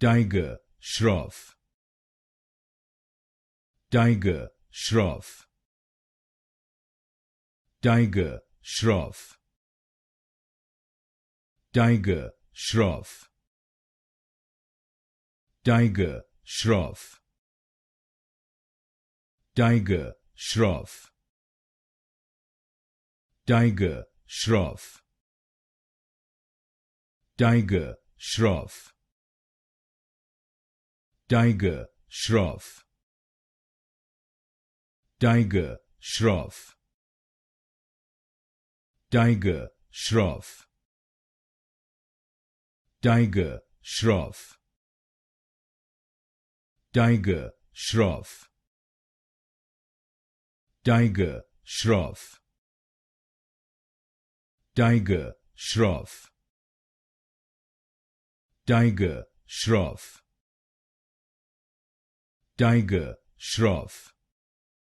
Tiger, Shroff. Tiger, Shroff. Tiger, Shroff. Tiger, Shroff. Tiger, Shroff. Tiger, Shroff. Tiger, Shroff. Tiger, Shroff. Tiger, Shroff. Tiger, Shroff. Tiger, Shroff. Tiger, Shroff. Tiger, Shroff. Tiger, Shroff. Tiger, Shroff. Tiger, Shroff. Tiger, Shroff.